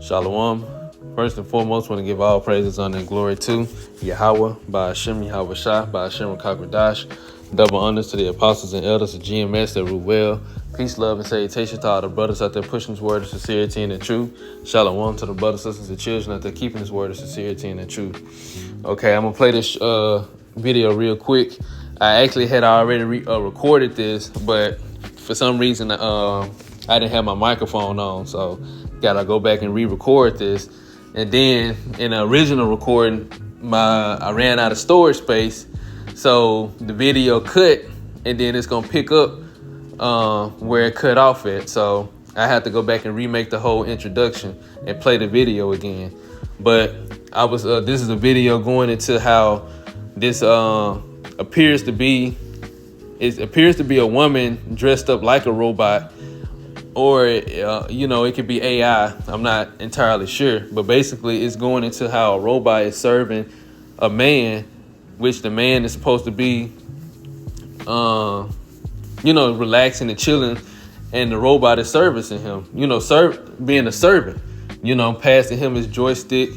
Shalom. First and foremost, want to give all praises, honor, and glory to Yahweh, by Hashem, Yahweh Shah, by Hashem, Kakwadash. Double honors to the apostles and elders of GMS that rule well. Peace, love, and salutation to all the brothers out there pushing His word of sincerity and the truth. Shalom to the brothers, sisters, and children out there keeping His word of sincerity and the truth. Okay, I'm going to play this video real quick. I actually had already recorded this, but for some reason, I didn't have my microphone on, so gotta go back and re-record this. And then in the original recording, I ran out of storage space, so the video cut, and then it's gonna pick up where it cut off at. So I had to go back and remake the whole introduction and play the video again. But this is a video going into how this appears to be a woman dressed up like a robot, or it could be AI. I'm not entirely sure, but basically it's going into how a robot is serving a man, which the man is supposed to be relaxing and chilling, and the robot is servicing him, being a servant, passing him his joystick,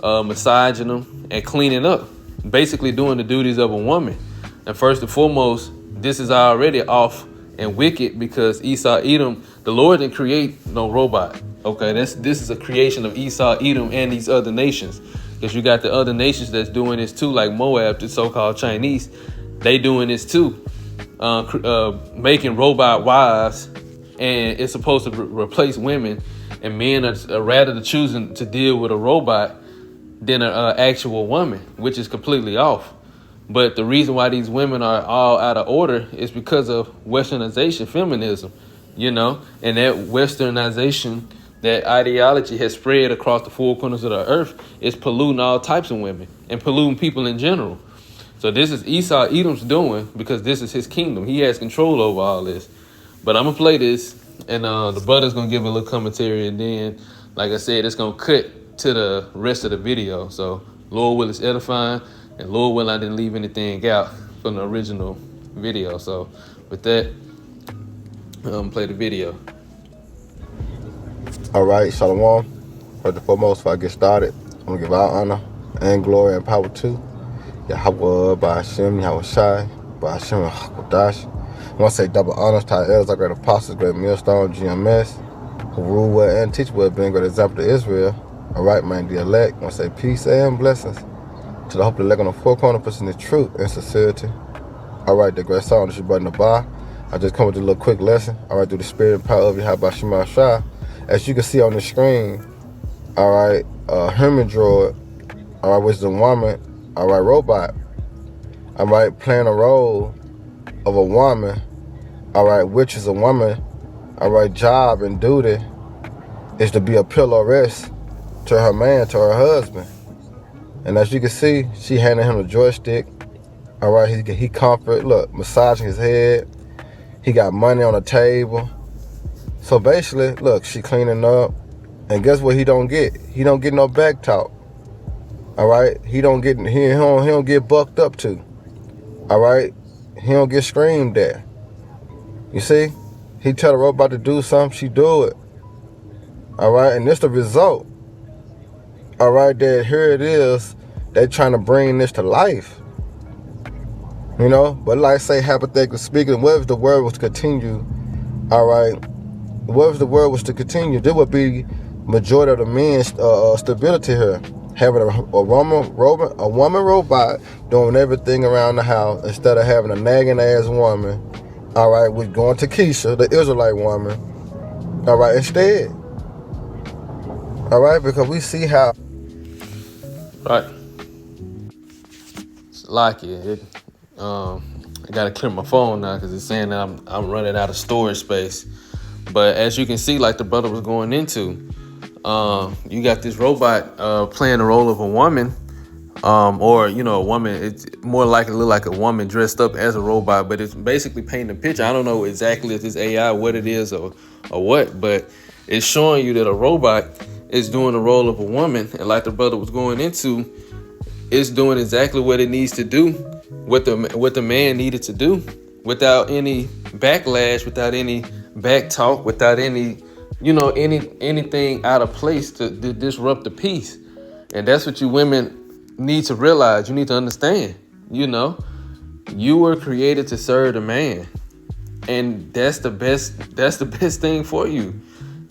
massaging him and cleaning up, basically doing the duties of a woman. And first and foremost, this is already off and wicked, because Esau, Edom, the Lord didn't create no robot. Okay, this is a creation of Esau, Edom, and these other nations. Because you got the other nations that's doing this too, like Moab, the so-called Chinese. They doing this too, making robot wives, and it's supposed to replace women. And men are rather choosing to deal with a robot than an actual woman, which is completely off. But the reason why these women are all out of order is because of westernization, feminism, and that westernization, that ideology has spread across the four corners of the earth. It's polluting all types of women and polluting people in general. So this is Esau, Edom's doing, because this is his kingdom. He has control over all this. But I'm going to play this, and the brother's going to give a little commentary, and then, like I said, it's going to cut to the rest of the video. So Lord will is edifying. And Lord willing, I didn't leave anything out from the original video. So with that, play the video. All right, Shalom. First and foremost, before I get started, I'm going to give all honor and glory and power to Yahweh, by Hashem, Yahweh Shai, by Hashem, Kakwadash. I want to say double honors to our elders, our great apostles, great millstone, GMS, who rule well and teach well, being a great example to Israel. All right, man, the elect. I want to say peace and blessings to the hope the leg on the four corner, pushing the truth and sincerity. All right, the great song, this is Brother Nabah. I just come with a little quick lesson. All right, through the spirit and power of Yahweh Shema Shah. As you can see on the screen, all right, human droid, all right, which is a woman, all right, robot, all right, playing a role of a woman, all right, which is a woman, all right, job and duty is to be a pillow rest to her man, to her husband. And as you can see, she handed him a joystick. All right, he comfort, look, massaging his head. He got money on the table. So basically, look, she cleaning up. And guess what he don't get? He don't get no back talk. All right, he don't get bucked up to. All right, he don't get screamed at. You see, he tell the robot to do something, she do it. All right, and this the result. All right, that here it is. They trying to bring this to life. But like I say, hypothetically speaking, what if the world was to continue? All right, what if the world was to continue? There would be majority of the men's stability here. Having a woman robot doing everything around the house, instead of having a nagging ass woman. All right, we're going to Keisha, the Israelite woman. All right, instead. All right, because we see how. Right. It's like it. I gotta clear my phone now because it's saying that I'm running out of storage space. But as you can see, like the brother was going into, you got this robot playing the role of a woman, or a woman. It's more likely to look like a woman dressed up as a robot, but it's basically painting a picture. I don't know exactly if it's AI, what it is, or what, but it's showing you that a robot is doing the role of a woman, and like the brother was going into, it's doing exactly what it needs to do, what the man needed to do, without any backlash, without any back talk, without any anything out of place to disrupt the peace. And that's what you women need to realize. You need to understand. You were created to serve the man, and that's the best thing for you.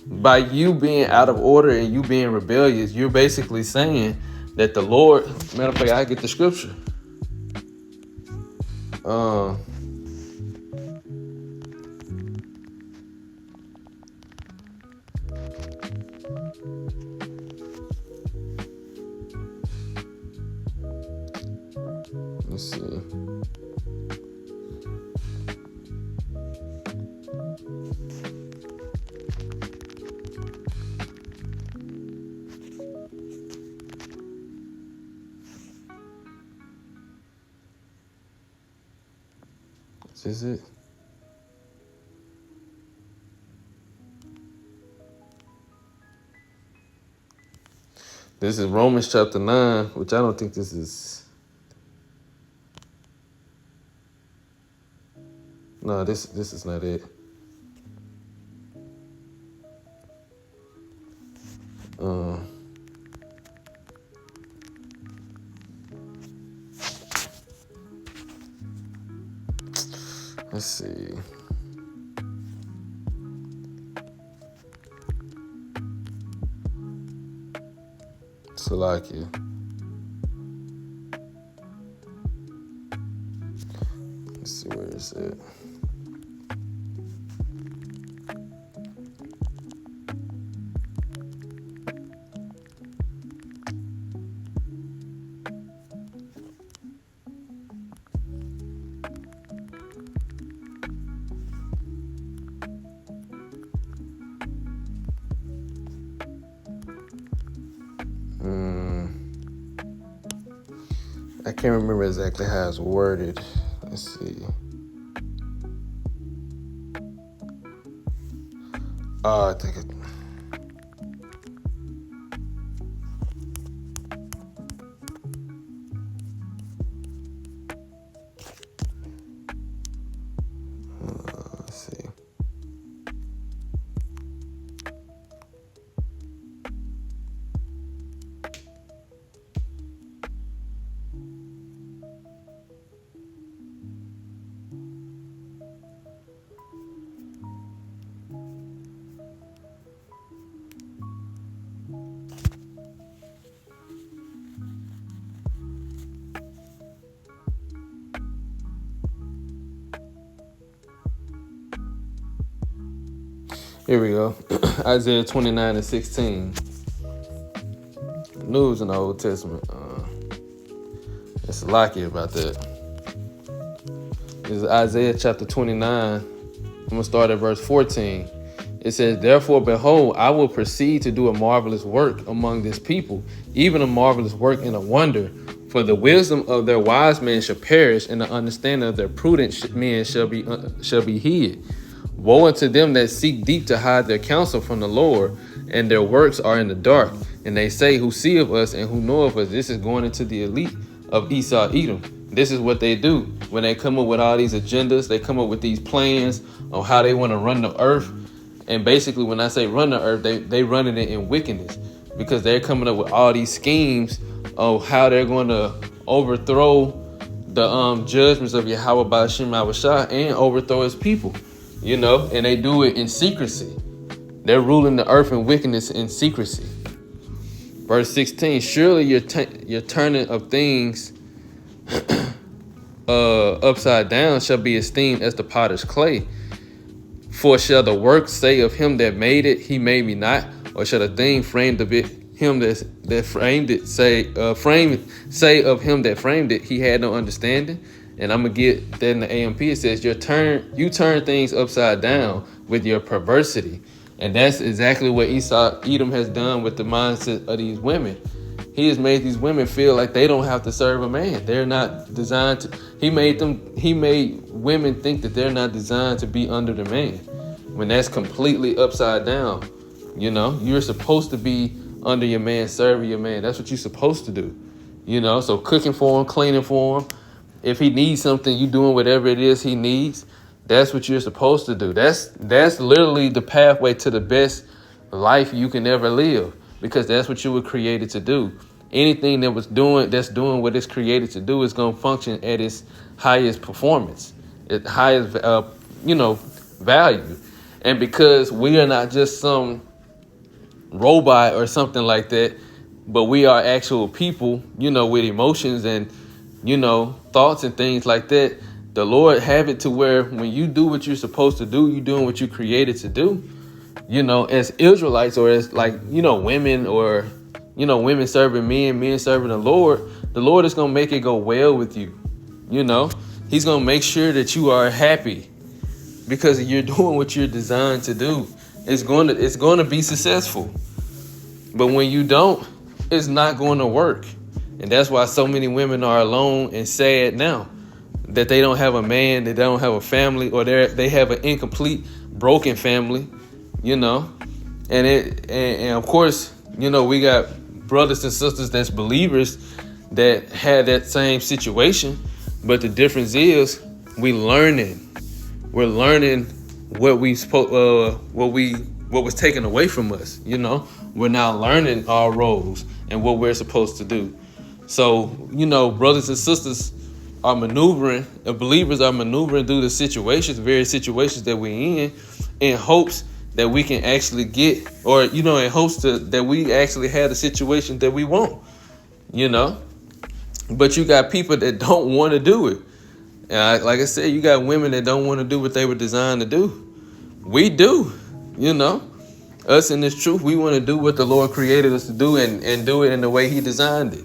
By you being out of order and you being rebellious, you're basically saying that the Lord. Matter of fact, I get the scripture. Let's see. Is it? This is Romans chapter 9, which I don't think this is. No, this is not it. Let's see. Salakia. Let's see, where is it? I can't remember exactly how it's worded. Let's see. I think it. Let's see. Here we go. Isaiah 29:16. News in the Old Testament. It's lucky about that. This is Isaiah chapter 29. I'm going to start at verse 14. It says, "Therefore, behold, I will proceed to do a marvelous work among this people, even a marvelous work and a wonder. For the wisdom of their wise men shall perish, and the understanding of their prudent men shall be hid. Woe unto them that seek deep to hide their counsel from the Lord, and their works are in the dark. And they say, who see of us and who know of us?" This is going into the elite of Esau, Edom. This is what they do when they come up with all these agendas. They come up with these plans on how they want to run the earth. And basically, when I say run the earth, they running it in wickedness, because they're coming up with all these schemes of how they're going to overthrow the judgments of Yahweh Ba'ashem Awashah and overthrow his people. And they do it in secrecy. They're ruling the earth in wickedness in secrecy. Verse 16, "Surely your turning of things upside down shall be esteemed as the potter's clay. For shall the work say of him that made it, he made me not? Or shall the thing framed of it, him that framed it, say of him that framed it, he had no understanding?" And I'm going to get that in the AMP. It says, you turn things upside down with your perversity. And that's exactly what Edom has done with the mindset of these women. He has made these women feel like they don't have to serve a man. They're not designed to. He made women think that they're not designed to be under the man, when that's completely upside down. You're supposed to be under your man, serving your man. That's what you're supposed to do. So cooking for him, cleaning for him. If he needs something, you doing whatever it is he needs. That's what you're supposed to do. That's literally the pathway to the best life you can ever live, because that's what you were created to do. Anything that's doing what it's created to do is going to function at its highest performance, its highest, value. And because we are not just some robot or something like that, but we are actual people, with emotions and, thoughts and things like that, the Lord have it to where when you do what you're supposed to do, you're doing what you created to do, as Israelites, or as women, or women serving men serving the Lord is going to make it go well with you. He's going to make sure that you are happy because you're doing what you're designed to do. It's going to be successful. But when you don't, it's not going to work. And that's why so many women are alone and sad now, that they don't have a man, they don't have a family, or they have an incomplete, broken family, and of course, we got brothers and sisters that's believers that had that same situation. But the difference is we're learning what was taken away from us. We're now learning our roles and what we're supposed to do. So, brothers and sisters are maneuvering, believers are maneuvering through the various situations that we're in hopes that we can actually get, or, in hopes that we actually have the situation that we want, But you got people that don't want to do it. And like I said, you got women that don't want to do what they were designed to do. We do, Us in this truth, we want to do what the Lord created us to do and do it in the way he designed it.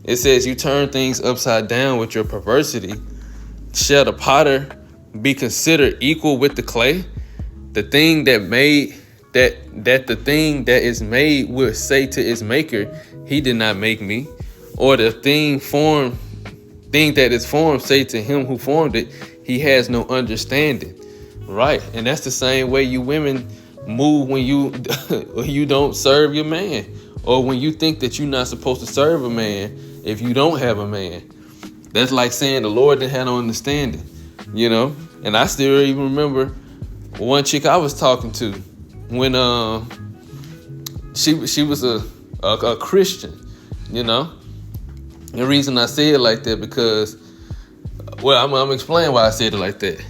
It says, you turn things upside down with your perversity. Shall the potter be considered equal with the clay? The thing that the thing that is made will say to its maker, he did not make me. Or the thing that is formed say to him who formed it, he has no understanding. Right. And that's the same way you women move when you don't serve your man, or when you think that you're not supposed to serve a man if you don't have a man. That's like saying the Lord didn't have no understanding, And I still even remember one chick I was talking to when she was a Christian, The reason I say it like that because, I'm explaining why I said it like that.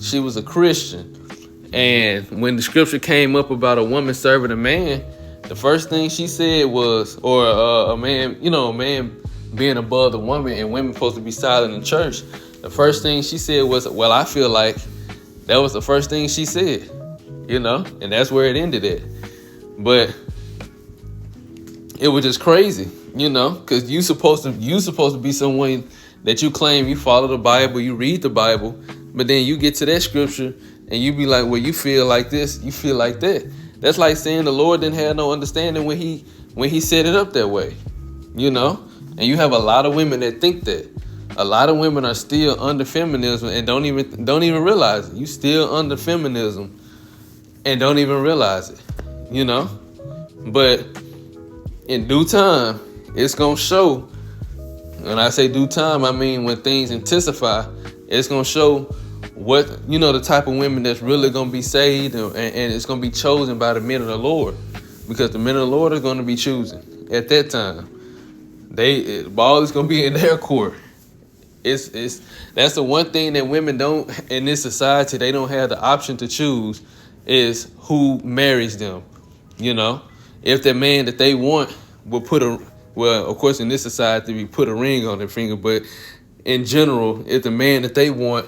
She was a Christian, and when the scripture came up about a woman serving a man, the first thing she said was, or a man being above the woman and women supposed to be silent in church. The first thing she said was, well, I feel like that was the first thing she said, and that's where it ended at. But it was just crazy, because you supposed to be someone that you claim you follow the Bible, you read the Bible, but then you get to that scripture and you be like, well, you feel like this, you feel like that. That's like saying the Lord didn't have no understanding when he set it up that way, And you have a lot of women that think that. A lot of women are still under feminism and don't even realize it. You still under feminism and don't even realize it, But in due time, it's gonna show. When I say due time, I mean when things intensify, it's gonna show what, the type of women that's really gonna be saved, and it's gonna be chosen by the men of the Lord, because the men of the Lord are gonna be choosing at that time. The ball is gonna be in their court. That's the one thing that women don't, in this society, they don't have the option to choose, is who marries them. If the man that they want will of course in this society we put a ring on their finger, but in general, if the man that they want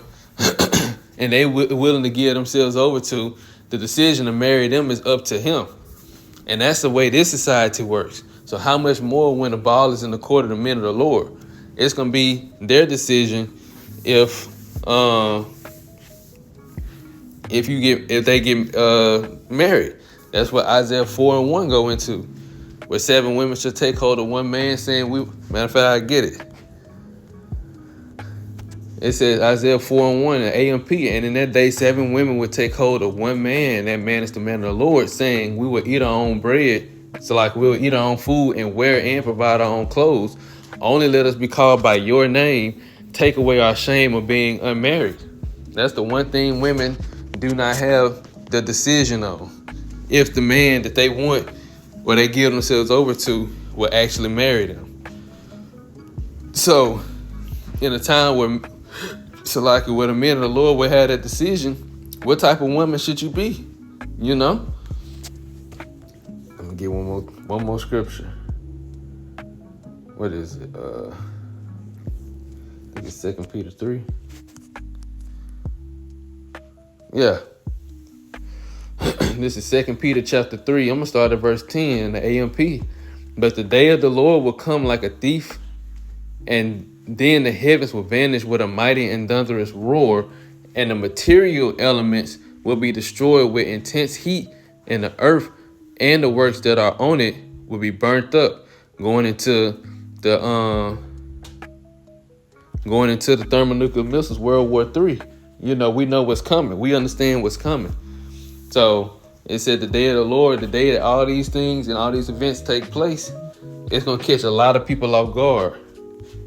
and they willing to give themselves over to, the decision to marry them is up to him. And that's the way this society works. So how much more when the ball is in the court of the men of the Lord? It's going to be their decision if they get married. That's what Isaiah 4:1 go into, where 7 women should take hold of one man, saying, matter of fact, I get it. It says Isaiah 4:1 in AMP, and in that day 7 women would take hold of one man, and that man is the man of the Lord, saying, we will eat our own bread. So like we'll eat our own food and wear and provide our own clothes. Only let us be called by your name. Take away our shame of being unmarried. That's the one thing women do not have the decision on. if the man that they want or they give themselves over to will actually marry them. So, in a time where where the men of the Lord would have that decision, what type of woman should you be? You know? Let me get one more scripture. What is it? I think it's 2 Peter 3. Yeah. This is 2 Peter chapter 3. I'm going to start at verse 10, the AMP. But the day of the Lord will come like a thief, and then the heavens will vanish with a mighty and thunderous roar, and the material elements will be destroyed with intense heat, and the earth and the works that are on it will be burnt up, going into the thermonuclear missiles, World War III. You know, we know what's coming. We understand what's coming. So it said the day of the Lord, the day that all these things and all these events take place, it's going to catch a lot of people off guard.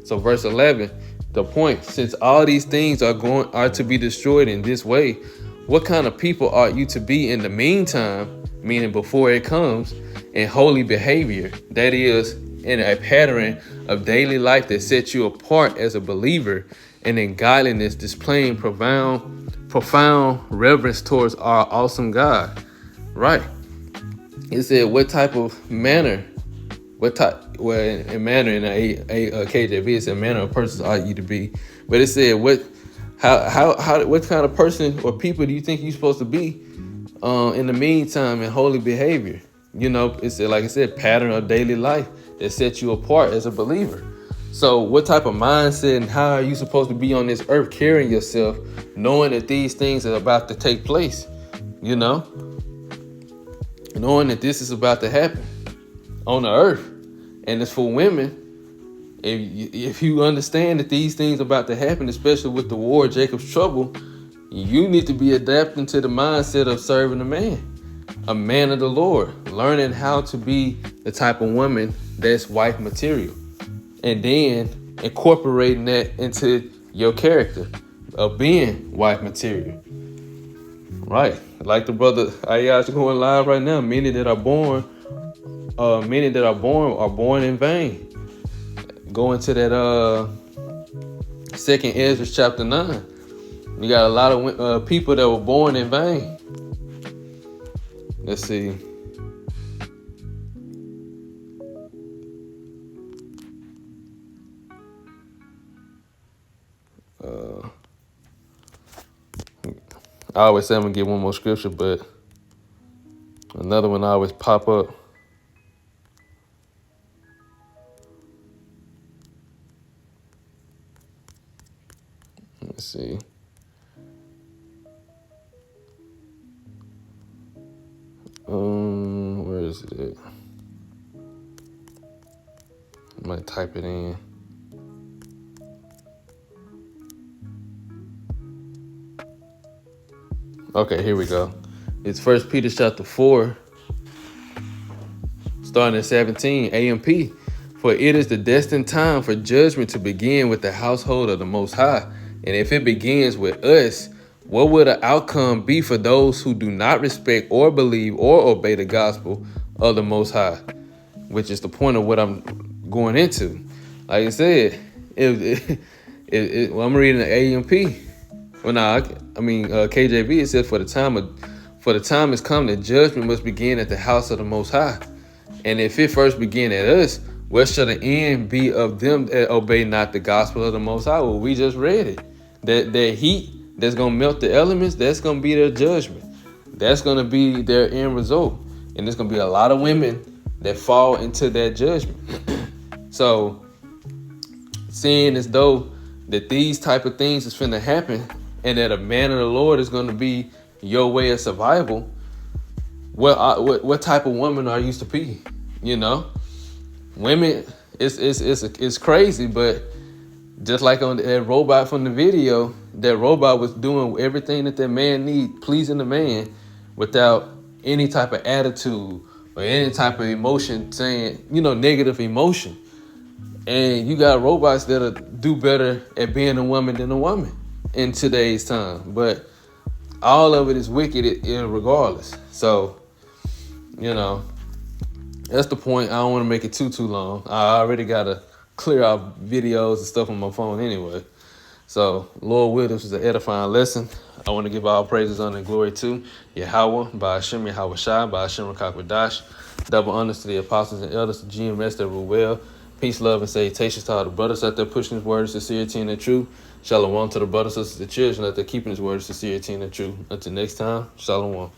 So verse 11, the point, since all these things are to be destroyed in this way, what kind of people ought you to be in the meantime, meaning before it comes, in holy behavior, that is, in a pattern of daily life that sets you apart as a believer, and in godliness displaying profound reverence towards our awesome God. Right. It said, what type of manner, in manner in a KJV, it's a manner of persons ought you to be. But it said, what kind of person or people do you think you're supposed to be in the meantime in holy behavior? You know, it's like I said, pattern of daily life that sets you apart as a believer. So what type of mindset and how are you supposed to be on this earth carrying yourself, knowing that these things are about to take place, you know? Knowing that this is about to happen on the earth. And it's for women. If you understand that these things are about to happen, especially with the war, Jacob's trouble, you need to be adapting to the mindset of serving a man of the Lord, learning how to be the type of woman that's wife material, and then incorporating that into your character of being wife material. Right. Like the brother Ayash going live right now, many that are born are born in vain. Going to that 2nd Ezra chapter 9. You got a lot of people that were born in vain. Let's see. I always say I'm going to get one more scripture, but another one always pop up. Let's see. Where is it? I might type it in. Okay, here we go. It's 1 Peter chapter 4, starting at 17, AMP. For it is the destined time for judgment to begin with the household of the Most High. And if it begins with us, what will the outcome be for those who do not respect or believe or obey the gospel of the Most High? Which is the point of what I'm going into. Like I said, I'm reading the AMP. Well, KJV, it says, for the time has come that judgment must begin at the house of the Most High. And if it first begin at us, what shall the end be of them that obey not the gospel of the Most High? Well, we just read it. That heat that's going to melt the elements, that's going to be their judgment. That's going to be their end result. And there's going to be a lot of women that fall into that judgment. So, seeing as though that these type of things is finna happen, and that a man of the Lord is going to be your way of survival, what type of woman are you to be? You know, women, it's crazy, but just like on that robot from the video, that robot was doing everything that man need, pleasing the man, without any type of attitude or any type of emotion, saying, negative emotion. And you got robots that'll do better at being a woman than a woman in today's time. But all of it is wicked regardless. So you know, that's the point. I don't want to make it too long. I already gotta clear out videos and stuff on my phone anyway. So, Lord will, this was an edifying lesson. I want to give all praises, honor, and glory to Yahweh, by Hashem Yahweh Shai, by Hashem Rakakwadash. Double honors to the apostles and elders, the GMS that rule well. Peace, love, and salutations to all the brothers out there pushing his word of sincerity and the truth. Shalom to the brothers, sisters, the children out there keeping his word of sincerity and the truth. Until next time, shalom.